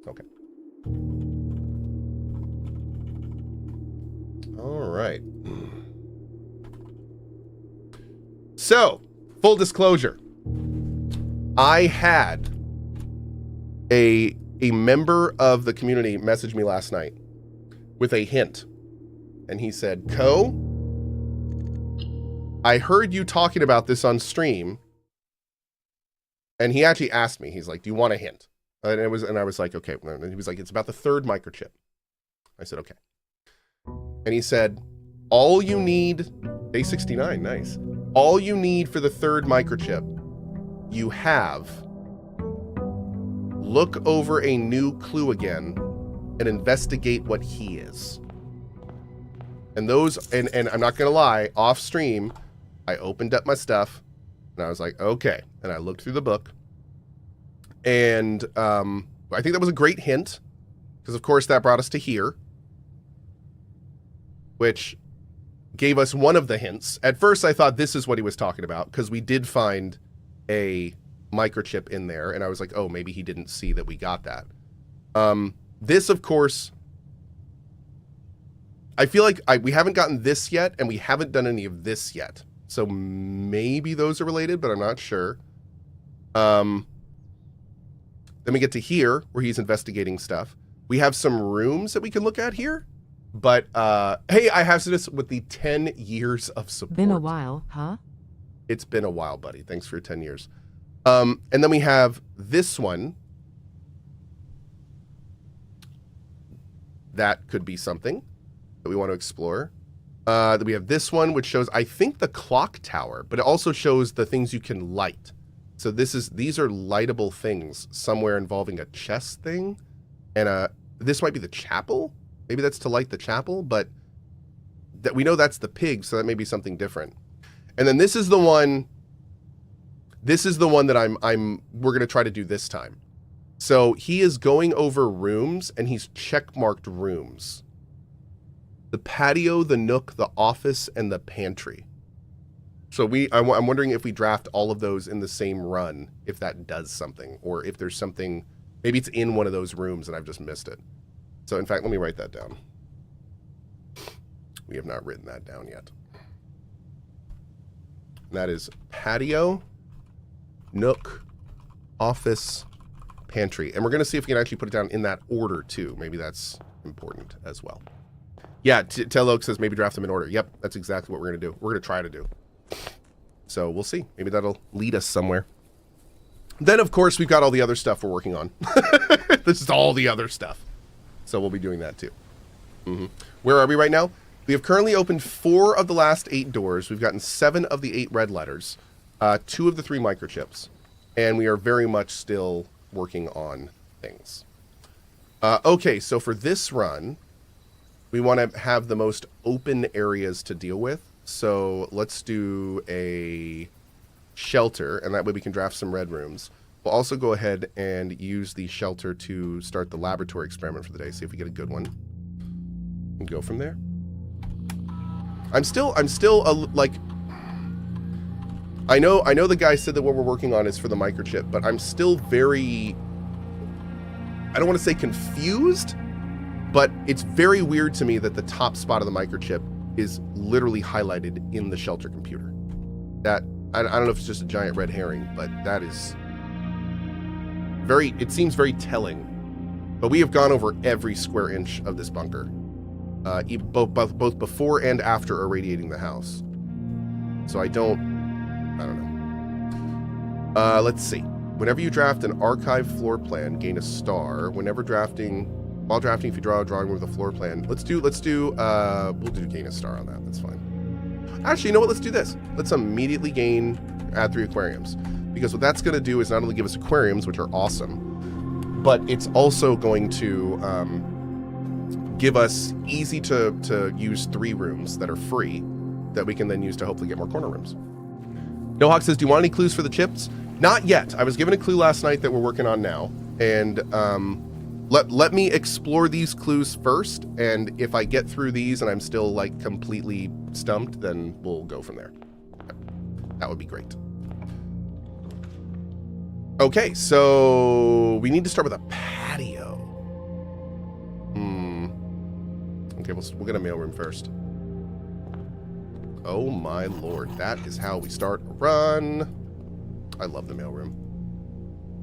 Okay. All right. So, full disclosure. I had a member of the community message me last night with a hint. And he said, Cohh, I heard you talking about this on stream. And he actually asked me, he's like, do you want a hint? And I was like, okay. And he was like, it's about the third microchip. I said, okay. And he said, all you need, day 69, nice. All you need for the third microchip, you have, look over a new clue again and investigate what he is. And those, and I'm not going to lie, off stream, I opened up my stuff and I was like, okay. And I looked through the book and I think that was a great hint because of course that brought us to here, which gave us one of the hints. At first I thought this is what he was talking about because we did find a microchip in there and I was like, oh, maybe he didn't see that we got that. This, of course, I feel like we haven't gotten this yet and we haven't done any of this yet. So maybe those are related, but I'm not sure. Then we get to here where he's investigating stuff. We have some rooms that we can look at here. But, hey, I have this with the 10 years of support. Been a while, huh? It's been a while, buddy. Thanks for 10 years. And then we have this one. That could be something that we want to explore. Then we have this one, which shows, I think, the clock tower, but it also shows the things you can light. So these are lightable things somewhere involving a chess thing. And this might be the chapel. Maybe that's to light the chapel, but that we know that's the pig, so that may be something different. And then this is the one that we're going to try to do this time. So he is going over rooms and he's checkmarked rooms. The patio, the nook, the office, and the pantry. So I'm wondering if we draft all of those in the same run, if that does something, or if there's something, maybe it's in one of those rooms and I've just missed it. So in fact, let me write that down. We have not written that down yet. And that is patio, nook, office, pantry. And we're going to see if we can actually put it down in that order too. Maybe that's important as well. Yeah, Telok says maybe draft them in order. Yep, that's exactly what we're going to do. We're going to try to do. So we'll see. Maybe that'll lead us somewhere. Then, of course, we've got all the other stuff we're working on. This is all the other stuff. So we'll be doing that too. Where are we right now? We have currently opened 4 of the last 8 doors. We've gotten 7 of the 8 red letters, 2 of the 3 microchips, and we are very much still working on things. Okay, so for this run, we want to have the most open areas to deal with. So let's do a shelter, and that way we can draft some red rooms. We'll also go ahead and use the shelter to start the laboratory experiment for the day. See if we get a good one. And go from there. I'm still like, I know the guy said that what we're working on is for the microchip, but I'm still very, I don't want to say confused, but it's very weird to me that the top spot of the microchip is literally highlighted in the shelter computer. That, I don't know if it's just a giant red herring, but that is it seems very telling. But we have gone over every square inch of this bunker, both before and after irradiating the house. So I don't know. Let's see. Whenever you draft an archive floor plan, gain a star. While drafting, if you draw a drawing with a floor plan, we'll do gain a star on that. That's fine. Actually, you know what? Let's do this. Let's immediately add 3 aquariums. Because what that's going to do is not only give us aquariums, which are awesome, but it's also going to give us easy to use 3 rooms that are free that we can then use to hopefully get more corner rooms. Nohawk says, do you want any clues for the chips? Not yet. I was given a clue last night that we're working on now. And let me explore these clues first. And if I get through these and I'm still like completely stumped, then we'll go from there. That would be great. Okay, so we need to start with a patio. Okay, we'll get a mailroom first. Oh my lord, that is how we start a run. I love the mailroom.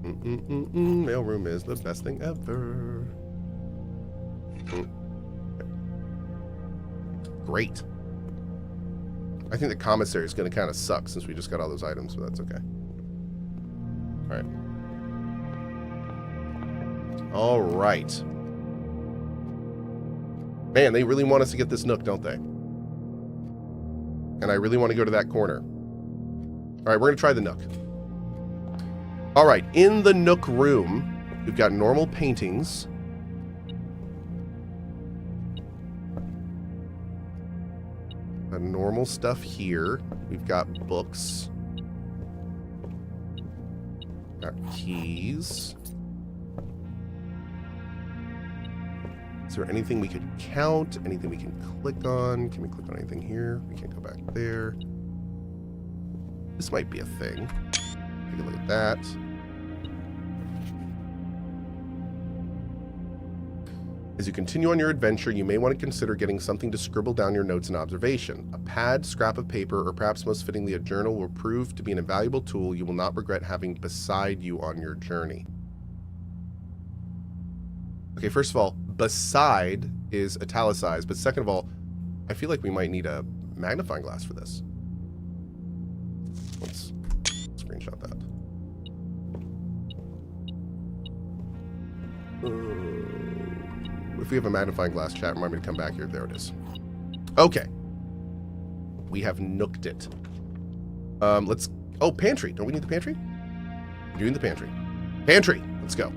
Mailroom is the best thing ever. Great. I think the commissary is going to kind of suck since we just got all those items, but that's okay. Alright. Alright. Man, they really want us to get this Nook, don't they? And I really want to go to that corner. Alright, we're going to try the Nook. Alright, in the Nook room, we've got normal paintings. Got normal stuff here. We've got books. Got keys. Is there anything we could count? Anything we can click on? Can we click on anything here? We can't go back there. This might be a thing. Take a look at that. As you continue on your adventure, you may want to consider getting something to scribble down your notes and observation. A pad, scrap of paper, or perhaps most fittingly a journal will prove to be an invaluable tool you will not regret having beside you on your journey. Okay, first of all, beside is italicized, but second of all, I feel like we might need a magnifying glass for this. Let's screenshot that. If we have a magnifying glass, chat, remind me to come back here. There it is. Okay. We have nooked it. Let's... Oh, pantry. Don't we need the pantry? We're doing the pantry. Pantry! Let's go.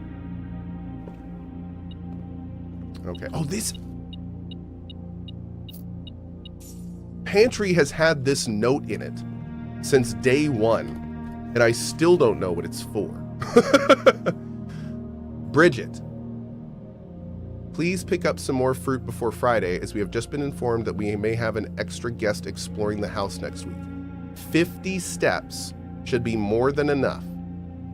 Okay. Oh, this... Pantry has had this note in it since day one, and I still don't know what it's for. Bridget. Please pick up some more fruit before Friday, as we have just been informed that we may have an extra guest exploring the house next week. 50 steps should be more than enough,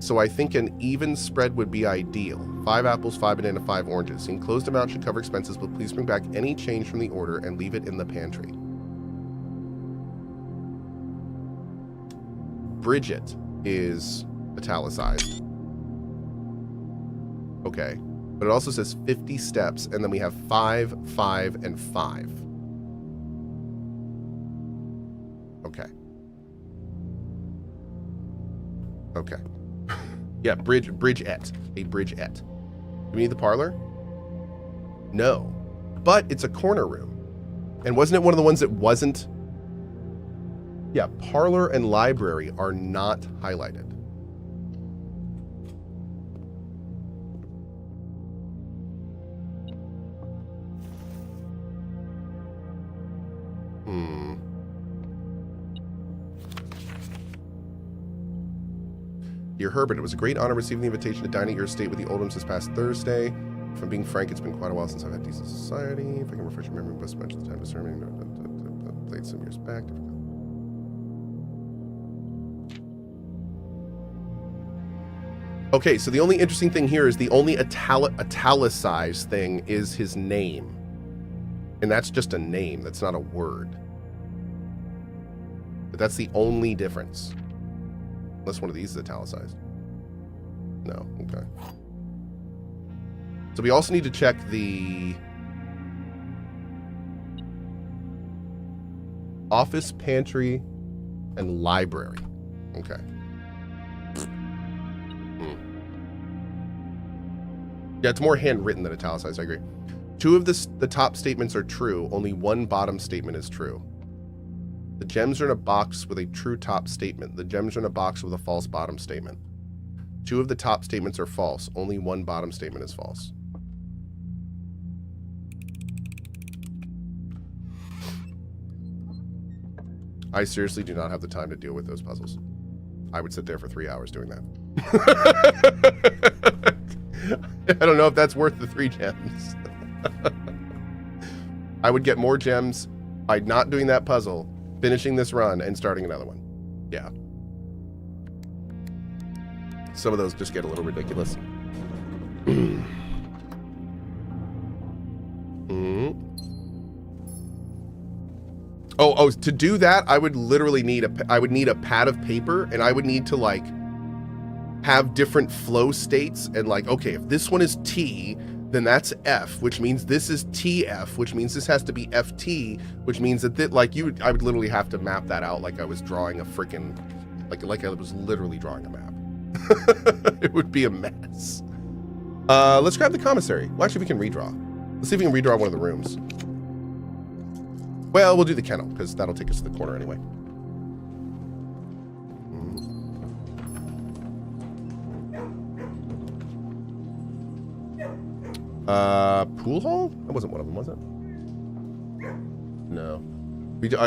so I think an even spread would be ideal. 5 apples, 5 bananas, 5 oranges. The enclosed amount should cover expenses, but please bring back any change from the order and leave it in the pantry. Bridget is italicized. Okay. But it also says 50 steps, and then we have 5, 5, and 5. Okay. Okay. Yeah, bridgeette. A bridgeette. Do we need the parlor? No. But it's a corner room. And wasn't it one of the ones that wasn't? Yeah, parlor and library are not highlighted. Dear Herbert, it was a great honor receiving the invitation to dine at your estate with the Oldhams this past Thursday. If I'm being frank, it's been quite a while since I've had decent society. If I can refresh your memory, best mention the time discerning. Played some years back. Okay, so the only interesting thing here is the only italicized thing is his name. And that's just a name, that's not a word. But that's the only difference. Unless one of these is italicized. No, okay. So we also need to check the office, pantry, and library. Okay. Yeah, it's more handwritten than italicized, I agree. 2 of the top statements are true. Only 1 bottom statement is true. The gems are in a box with a true top statement. The gems are in a box with a false bottom statement. 2 of the top statements are false. Only 1 bottom statement is false. I seriously do not have the time to deal with those puzzles. I would sit there for 3 hours doing that. I don't know if that's worth the 3 gems. I would get more gems by not doing that puzzle, finishing this run, and starting another one. Yeah. Some of those just get a little ridiculous. Oh, to do that, I would literally need a pad of paper, and I would need to like have different flow states and like, okay, if this one is T, then that's F, which means this is TF, which means this has to be FT, which means that I would literally have to map that out like I was drawing a freaking, like I was literally drawing a map. It would be a mess. Let's grab the commissary. Well, actually, we can redraw. Let's see if we can redraw one of the rooms. Well, we'll do the kennel, because that'll take us to the corner anyway. Pool hall? That wasn't one of them, was it? No.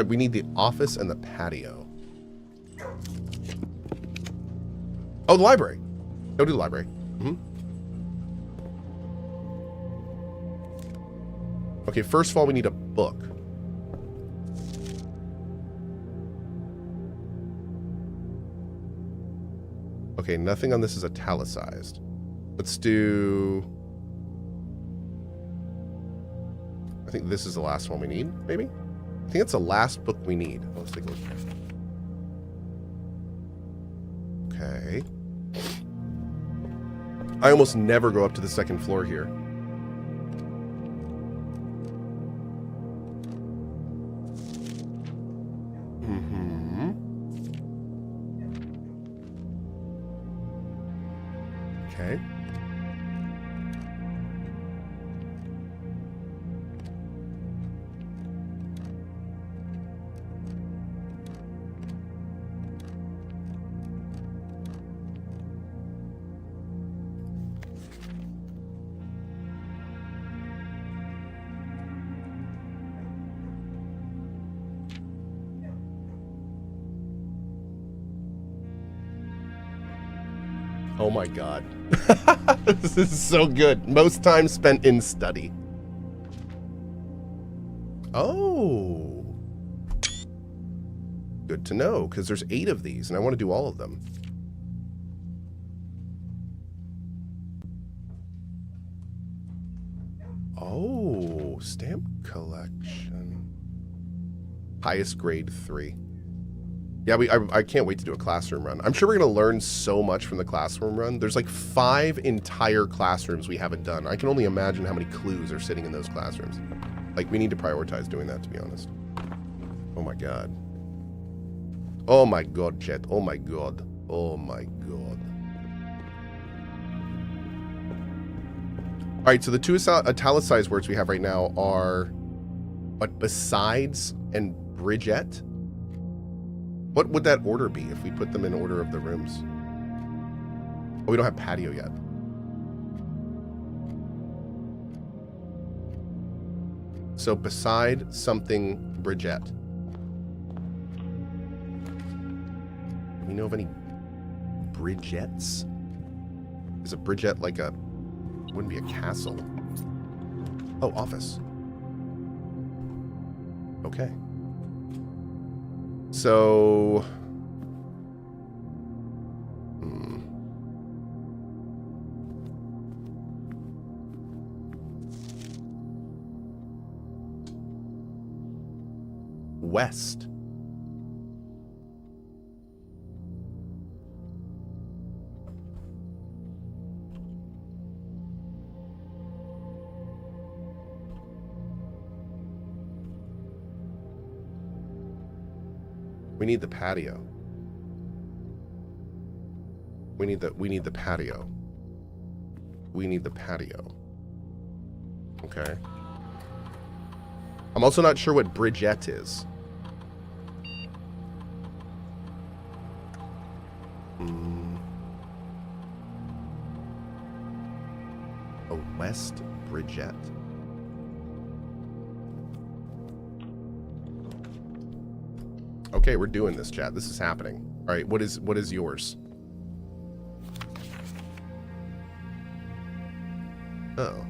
We need the office and the patio. Oh, the library. Go to the library. Okay, first of all, we need a book. Okay, nothing on this is italicized. Let's do... I think this is the last one we need, maybe? I think it's the last book we need. Oh, let's take a look. Okay. I almost never go up to the second floor here. Okay. Oh my god. This is so good. Most time spent in study. Oh. Good to know, because there's 8 of these, and I want to do all of them. Oh, stamp collection. Highest grade 3. Yeah, I can't wait to do a classroom run. I'm sure we're going to learn so much from the classroom run. There's like 5 entire classrooms we haven't done. I can only imagine how many clues are sitting in those classrooms. Like, we need to prioritize doing that, to be honest. Oh my god. Oh my god, chat. Oh my god. Oh my god. Alright, so the 2 italicized words we have right now are... What? Besides and Bridget? What would that order be if we put them in order of the rooms? Oh, we don't have patio yet. So beside something Bridget. Do we know of any Bridgettes? Is a Bridget like a... Wouldn't be a castle. Oh, office. Okay. So... West. We need the patio. We need the patio. We need the patio. Okay. I'm also not sure what Bridget is. A West Bridget. Okay, we're doing this, chat. This is happening. All right, what is yours? Oh.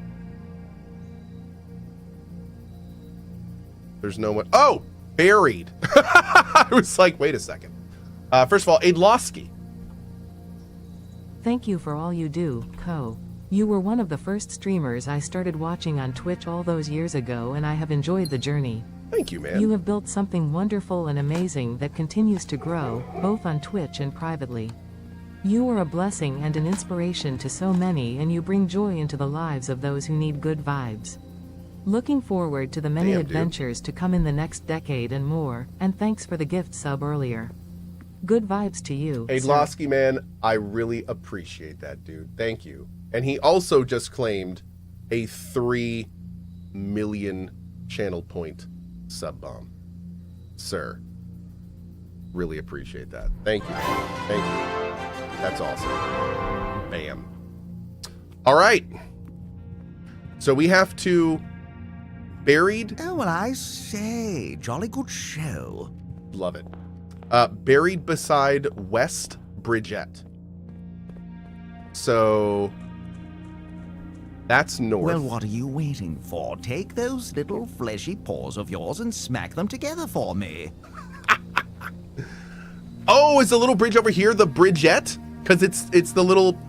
There's no one. Oh, buried. I was like, wait a second. First of all, Adlowski. Thank you for all you do, Cohh. You were one of the first streamers I started watching on Twitch all those years ago, and I have enjoyed the journey. Thank you, man. You have built something wonderful and amazing that continues to grow, both on Twitch and privately. You are a blessing and an inspiration to so many, and you bring joy into the lives of those who need good vibes. Looking forward to the many adventures to come in the next decade and more, and thanks for the gift sub earlier. Good vibes to you, Adlowski, man, I really appreciate that, dude. Thank you. And he also just claimed a 3 million channel point sub bomb. Sir, really appreciate that. Thank you. Thank you. That's awesome. Bam. All right. So we have to buried. Oh, well, I say, jolly good show. Love it. Buried beside West Bridgette. So that's north. Well, what are you waiting for? Take those little fleshy paws of yours and smack them together for me. Oh, is the little bridge over here the Bridgette? Because it's the little...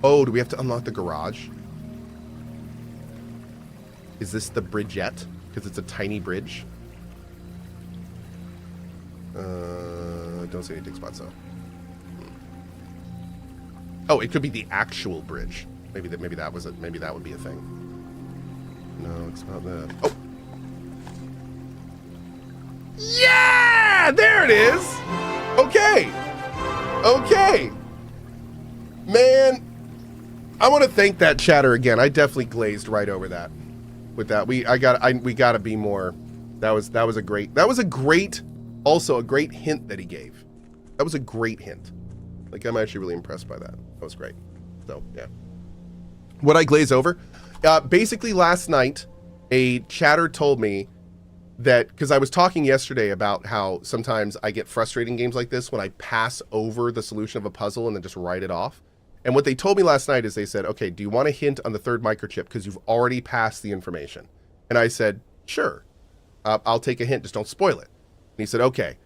Oh, do we have to unlock the garage? Is this the Bridgette? Because it's a tiny bridge. Don't see any dig spots though. Oh, it could be the actual bridge. Maybe that was it. Maybe that would be a thing. No, it's not that. Oh. Yeah! There it is! Okay. Okay. Man, I want to thank that chatter again. I definitely glazed right over that. With that, we gotta be more. That was a great also a great hint that he gave. That was a great hint. Like, I'm actually really impressed by that. That was great. So yeah. What I glaze over? Basically last night, a chatter told me that, because I was talking yesterday about how sometimes I get frustrated in games like this when I pass over the solution of a puzzle and then just write it off. And what they told me last night is they said, okay, do you want a hint on the third microchip? Because you've already passed the information. And I said, sure. I'll take a hint, just don't spoil it. And he said, okay,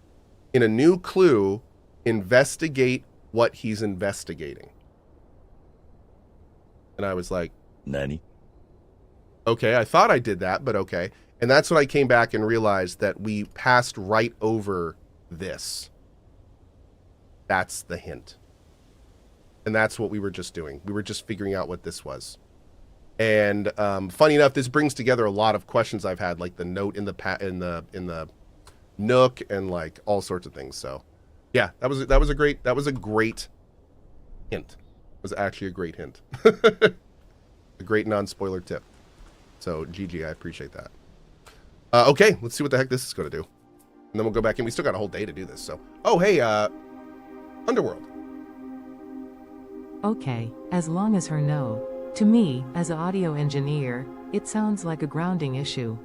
in a new clue, investigate what he's investigating. And I was like, Nani? Okay, I thought I did that, but okay. And that's when I came back and realized that we passed right over this. That's the hint. And that's what we were just doing. We were just figuring out what this was. And funny enough, this brings together a lot of questions I've had, like the note in the Nook and like all sorts of things. So yeah, that was a great hint. It was actually a great hint. A great non-spoiler tip. So GG, I appreciate that. Okay, let's see what the heck this is going to do. And then we'll go back in. We still got a whole day to do this. So, oh, hey, Underworld. Okay, as long as her no. To me, as an audio engineer, it sounds like a grounding issue.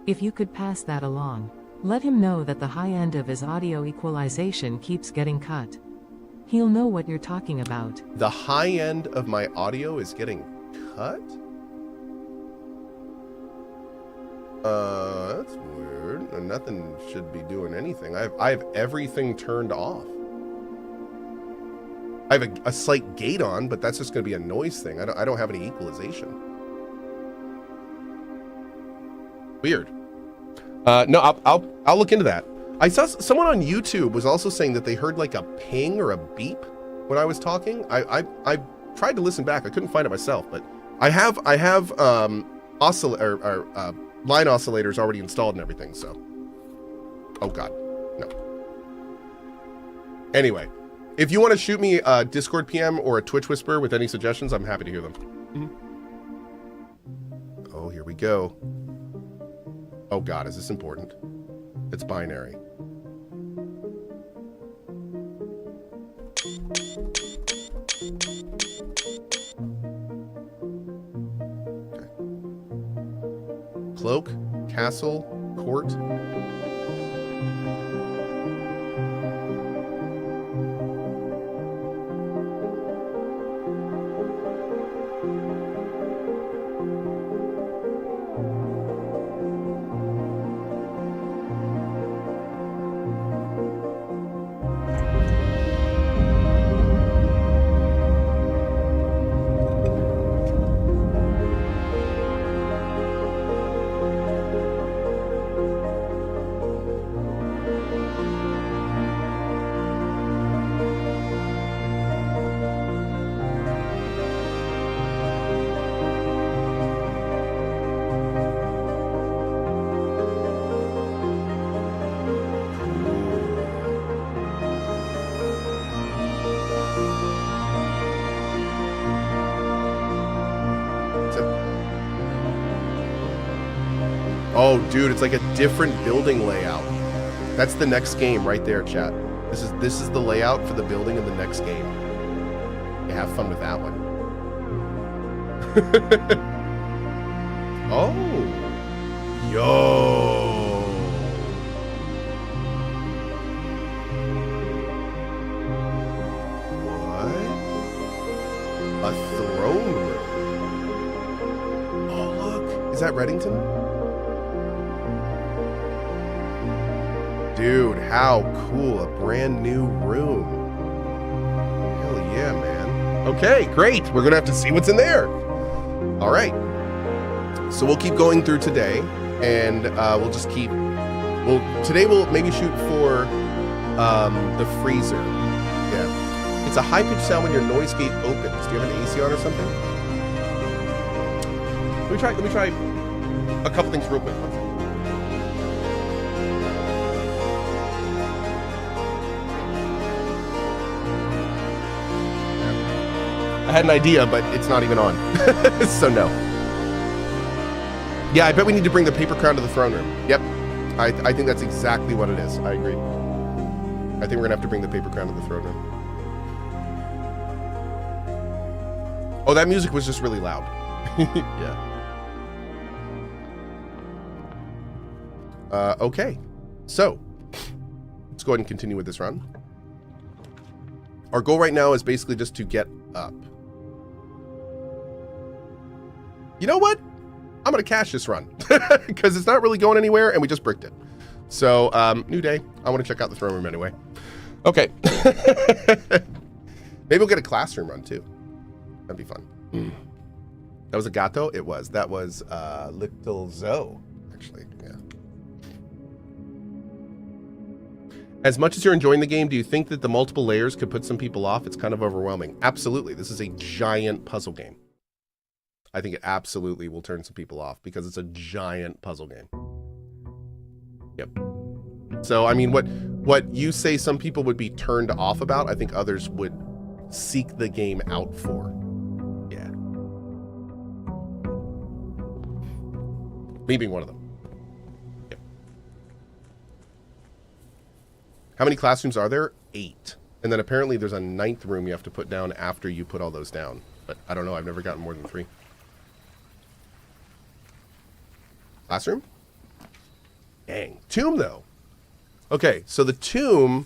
If you could pass that along, let him know that the high end of his audio equalization keeps getting cut. He'll know what you're talking about. The high end of my audio is getting cut? That's weird. Nothing should be doing anything. I have everything turned off. I have a slight gate on, but that's just going to be a noise thing. I don't have any equalization. Weird. No, I'll look into that. I saw someone on YouTube was also saying that they heard like a ping or a beep when I was talking. I tried to listen back. I couldn't find it myself, but I have line oscillators already installed and everything. So, oh god, no. Anyway, if you want to shoot me a Discord PM or a Twitch Whisper with any suggestions, I'm happy to hear them. Mm-hmm. Oh, here we go. Oh god, is this important? It's binary. Okay. Cloak, castle, court. Oh, dude, it's like a different building layout. That's the next game right there, chat. This is the layout for the building in the next game. Yeah, have fun with that one. Oh. Yo. What? A throne room. Oh, look. Is that Reddington? Dude, how cool. A brand new room. Hell yeah, man. Okay, great. We're going to have to see what's in there. All right. So we'll keep going through today, and we'll just keep... today we'll maybe shoot for the freezer. Yeah. It's a high-pitched sound when your noise gate opens. Do you have an AC on or something? Let me try a couple things real quick. One second. I had an idea, but it's not even on. So no. Yeah, I bet we need to bring the paper crown to the throne room. Yep. I think that's exactly what it is. I agree. I think we're going to have to bring the paper crown to the throne room. Oh, that music was just really loud. Yeah. Okay. So, let's go ahead and continue with this run. Our goal right now is basically just to get up. You know what? I'm going to cash this run because it's not really going anywhere and we just bricked it. So, new day. I want to check out the throne room anyway. Okay. Maybe we'll get a classroom run too. That'd be fun. That was a gato? It was. That was Little Zoe, actually. Yeah. As much as you're enjoying the game, do you think that the multiple layers could put some people off? It's kind of overwhelming. Absolutely. This is a giant puzzle game. I think it absolutely will turn some people off because it's a giant puzzle game. Yep. So, I mean, what you say some people would be turned off about, I think others would seek the game out for. Yeah. Me being one of them. Yep. How many classrooms are there? 8. And then apparently there's a 9th room you have to put down after you put all those down. But I don't know. I've never gotten more than 3. Classroom? Dang. Tomb, though. Okay, so the tomb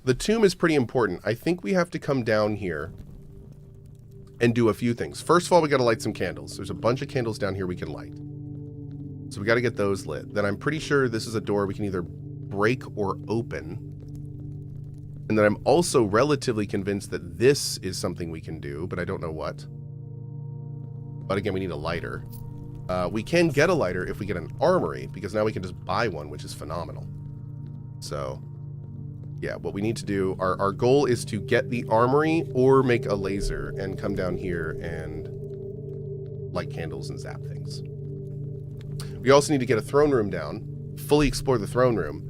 is pretty important. I think we have to come down here and do a few things. First of all, we got to light some candles. There's a bunch of candles down here we can light. So we got to get those lit. Then I'm pretty sure this is a door we can either break or open. And then I'm also relatively convinced that this is something we can do, but I don't know what. But again, we need a lighter. We can get a lighter if we get an armory, because now we can just buy one, which is phenomenal. So, yeah, what we need to do, our goal is to get the armory or make a laser and come down here and light candles and zap things. We also need to get a throne room down, fully explore the throne room,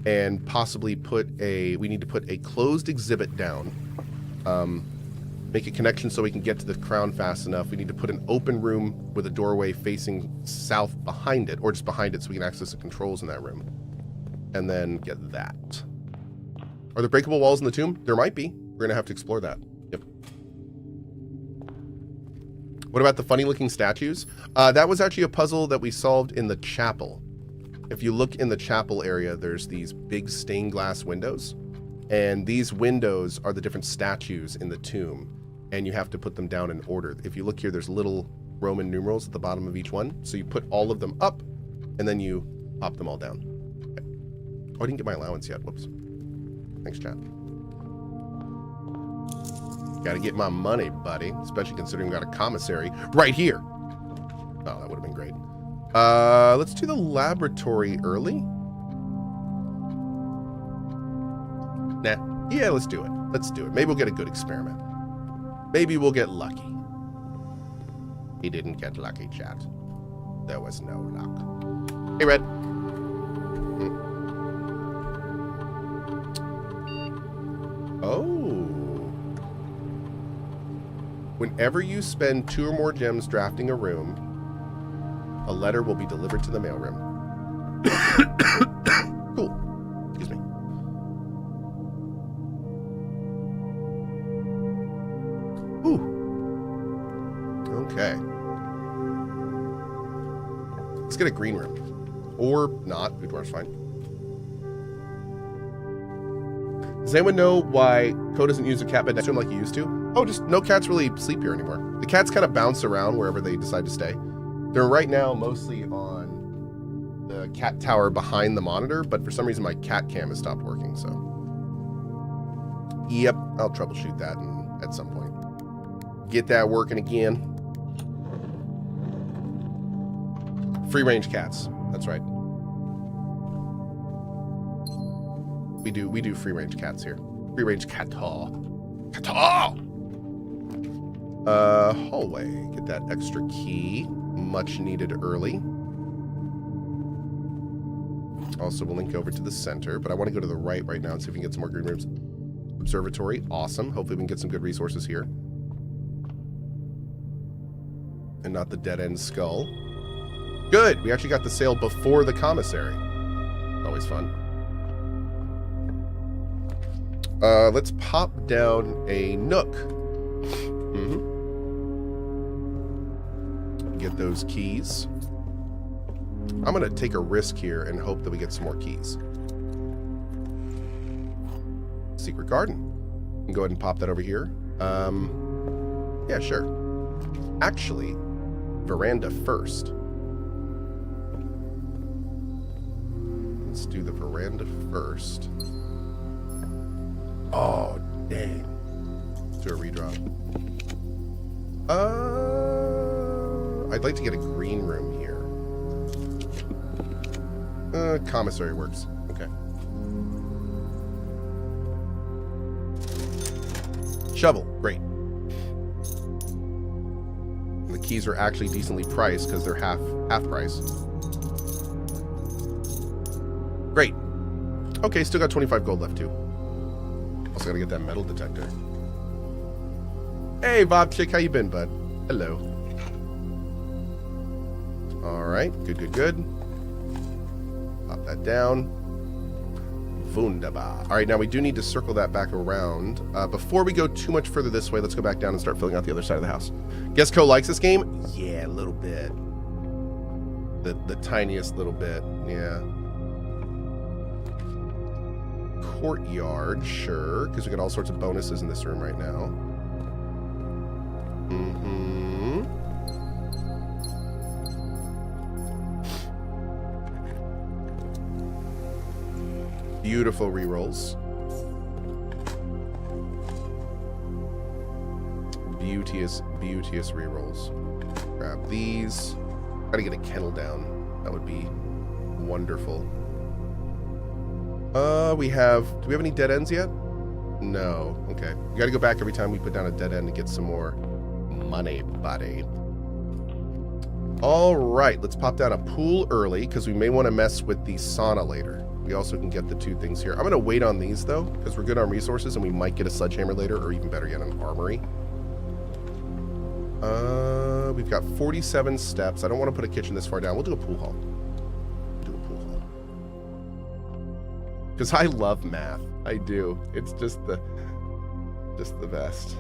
and possibly we need to put a closed exhibit down. Make a connection so we can get to the crown fast enough. We need to put an open room with a doorway facing south behind it, or just behind it so we can access the controls in that room. And then get that. Are there breakable walls in the tomb? There might be. We're going to have to explore that. Yep. What about the funny looking statues? That was actually a puzzle that we solved in the chapel. If you look in the chapel area, there's these big stained glass windows. And these windows are the different statues in the tomb. And you have to put them down in order. If you look here, there's little Roman numerals at the bottom of each one. So you put all of them up, and then you pop them all down. Okay. Oh, I didn't get my allowance yet. Whoops. Thanks, chat. Gotta get my money, buddy. Especially considering we got a commissary right here. Oh, that would have been great. Let's do the laboratory early. Nah. Yeah, let's do it. Let's do it. Maybe we'll get a good experiment. Maybe we'll get lucky. He didn't get lucky, chat. There was no luck. Hey, Red. Oh. Whenever you spend 2 or more gems drafting a room, A letter will be delivered to the mailroom. Cool. Excuse me. Ooh. Okay. Let's get a green room. Or not. Boudoir's fine. Does anyone know why Cohh doesn't use a cat bed next to him like he used to? Oh, just no cats really sleep here anymore. The cats kind of bounce around wherever they decide to stay. They're right now mostly on the cat tower behind the monitor, but for some reason my cat cam has stopped working, so. Yep, I'll troubleshoot that at some point. Get that working again. Free range cats. That's right. We do free range cats here. Free range cat-taw. Cat-taw! Hallway. Get that extra key. Much needed early. Also, we'll link over to the center, but I want to go to the right now and see if we can get some more green rooms. Observatory. Awesome. Hopefully we can get some good resources here. And not the dead-end skull. Good! We actually got the sale before the commissary. Always fun. Let's pop down a Nook. Get those keys. I'm going to take a risk here and hope that we get some more keys. Secret garden. We can go ahead and pop that over here. Yeah, sure. Actually, veranda first. Let's do the veranda first. Oh, dang. Do a redraw. I'd like to get a green room here. Commissary works. Okay. Shovel. Great. And the keys are actually decently priced because they're half price. Great. Okay, still got 25 gold left too. Also gotta get that metal detector. Hey, Bob Chick, how you been, bud? Hello. Alright, good. Pop that down. Wunderbar. Alright, now we do need to circle that back around. Before we go too much further this way, let's go back down and start filling out the other side of the house. Guess Cohh likes this game? Yeah, a little bit. The tiniest little bit, yeah. Courtyard, sure, because we got all sorts of bonuses in this room right now. Beautiful rerolls. Beauteous rerolls. Grab these. Gotta get a kennel down. That would be wonderful. Do we have any dead ends yet? No. Okay. We gotta go back every time we put down a dead end to get some more money, buddy. Alright, let's pop down a pool early, because we may want to mess with the sauna later. We also can get the two things here. I'm going to wait on these, though, because we're good on resources, and we might get a sledgehammer later, or even better yet, an armory. We've got 47 steps. I don't want to put a kitchen this far down. We'll do a pool hall. Because I love math. I do. It's just the best.